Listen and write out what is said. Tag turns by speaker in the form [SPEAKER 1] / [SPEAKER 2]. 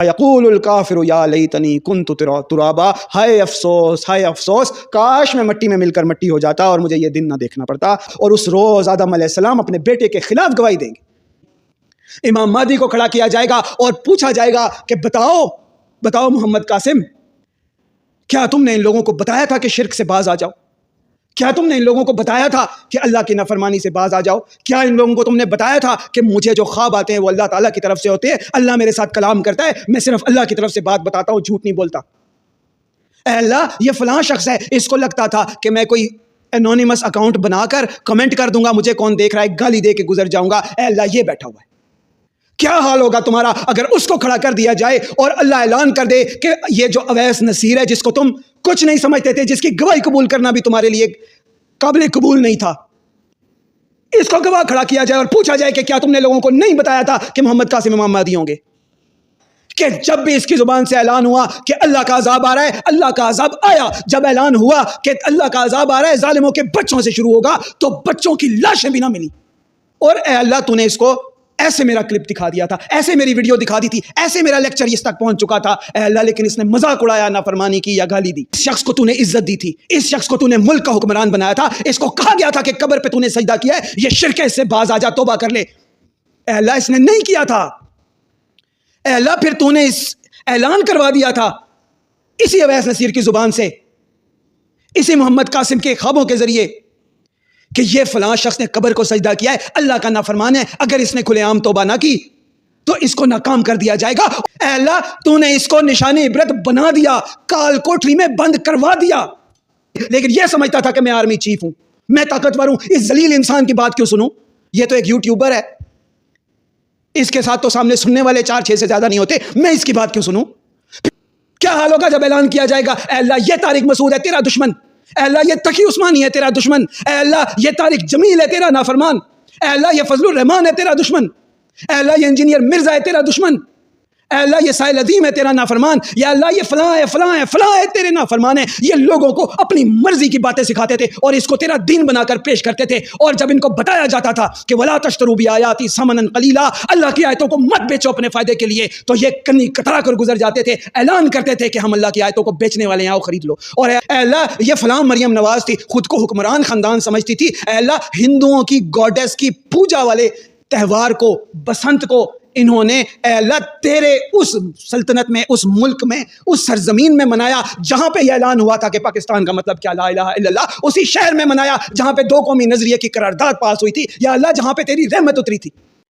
[SPEAKER 1] یقول الکافر یا لیتنی کنت ترابا، ہائے افسوس کاش میں مٹی میں مل کر مٹی ہو جاتا اور مجھے یہ دن نہ دیکھنا پڑتا۔ اور اس روز آدم علیہ السلام اپنے بیٹے کے خلاف گواہی دیں گے۔ امام مہدی کو کھڑا کیا جائے گا اور پوچھا جائے گا کہ بتاؤ محمد قاسم، کیا تم نے ان لوگوں کو بتایا تھا کہ شرک سے باز آ جاؤ؟ کیا تم نے ان لوگوں کو بتایا تھا کہ اللہ کی نافرمانی سے باز آ جاؤ؟ کیا ان لوگوں کو تم نے بتایا تھا کہ مجھے جو خواب آتے ہیں وہ اللہ تعالیٰ کی طرف سے ہوتے ہیں، اللہ میرے ساتھ کلام کرتا ہے، میں صرف اللہ کی طرف سے بات بتاتا ہوں، جھوٹ نہیں بولتا؟ اے اللہ، یہ فلاں شخص ہے، اس کو لگتا تھا کہ میں کوئی انونیمس اکاؤنٹ بنا کر کمنٹ کر دوں گا، مجھے کون دیکھ رہا ہے، گالی دے کے گزر جاؤں گا۔ اے اللہ، یہ بیٹھا ہوا ہے، کیا حال ہوگا تمہارا اگر اس کو کھڑا کر دیا جائے اور اللہ اعلان کر دے کہ یہ جو اویس نصیر ہے، جس کو تم کچھ نہیں سمجھتے تھے، جس کی گواہی قبول کرنا بھی تمہارے لیے قابل قبول نہیں تھا، اس کو گواہ کھڑا کیا جائے اور پوچھا جائے کہ کیا تم نے لوگوں کو نہیں بتایا تھا کہ محمد قاسم امام مہدی ہوں گے؟ کہ جب بھی اس کی زبان سے اعلان ہوا کہ اللہ کا عذاب آ رہا ہے، اللہ کا عذاب آیا۔ جب اعلان ہوا کہ اللہ کا عذاب آ رہا ہے، ظالموں کے بچوں سے شروع ہوگا، تو بچوں کی لاشیں بھی نہ ملی۔ اور اے اللہ، تو نے اس کو ایسے میرا کلپ دکھا دیا تھا، ایسے میری ویڈیو دکھا دی تھی، ایسے میرا لیکچر اس تک پہنچ چکا تھا، اے اللہ، لیکن اس نے مذاق اڑایا، نافرمانی کی یا گالی دی۔ اس شخص کو تو نے عزت دی تھی، اس شخص کو تو نے ملک کا حکمران بنایا تھا، اس کو کہا گیا تھا کہ قبر پہ تو نے سجدہ کیا ہے، یہ شرک ہے، اس سے باز آ جا، توبہ کر لے۔ اے اللہ، اس نے نہیں کیا تھا۔ اے اللہ، پھر تو نے اس اعلان کروا دیا تھا اسی اویس نصیر کی زبان سے، اسی محمد قاسم کے خوابوں کے ذریعے، کہ یہ فلاں شخص نے قبر کو سجدہ کیا ہے، اللہ کا نافرمان ہے، اگر اس نے کھلے عام توبہ نہ کی تو اس کو ناکام کر دیا جائے گا۔ اے اللہ، تو نے اس کو نشان عبرت بنا دیا، کال کوٹری میں بند کروا دیا، لیکن یہ سمجھتا تھا کہ میں آرمی چیف ہوں، میں طاقتور ہوں، اس ذلیل انسان کی بات کیوں سنوں؟ یہ تو ایک یوٹیوبر ہے، اس کے ساتھ تو سامنے سننے والے 4-6 سے زیادہ نہیں ہوتے، میں اس کی بات کیوں سنوں؟ کیا حال ہوگا جب اعلان کیا جائے گا، اے اللہ، یہ طارق مسعود ہے تیرا دشمن، اے اللہ، یہ تقی عثمانی ہے تیرا دشمن، اے اللہ، یہ طارق جمیل ہے تیرا نافرمان، اے اللہ، یہ فضل الرحمان ہے تیرا دشمن، اے اللہ، یہ انجینئر مرزا ہے تیرا دشمن، اے اللہ، یہ سائل عظیم ہے تیرا نافرمان، یا اللہ، یہ فلاں ہے فلاں ہے فلاں ہے تیرے نافرمان ہے۔ یہ لوگوں کو اپنی مرضی کی باتیں سکھاتے تھے اور اس کو تیرا دین بنا کر پیش کرتے تھے، اور جب ان کو بتایا جاتا تھا کہ وَلَا تَشْتَرُوا بِآيَاتِي ثَمَنًا قَلِيلًا، اللہ کی آیتوں کو مت بیچو اپنے فائدے کے لیے، تو یہ کنی کترا کر گزر جاتے تھے، اعلان کرتے تھے کہ ہم اللہ کی آیتوں کو بیچنے والے ہیں، آؤ خرید لو۔ اور اے اللہ، یہ فلاں مریم نواز تھی، خود کو حکمران خاندان سمجھتی تھی، اے اللہ، ہندوؤں کی گوڈیس کی پوجا والے تہوار کو، بسنت کو، انہوں نے اے اللہ تیرے اس سلطنت میں، اس ملک میں، اس سرزمین میں منایا جہاں پہ یہ اعلان ہوا تھا کہ پاکستان کا مطلب کیا، لا الہ الا اللہ، اسی شہر میں منایا جہاں پہ 2 قومی نظریے کی قرارداد پاس ہوئی تھی، یا اللہ، جہاں پہ تیری رحمت اتری تھی۔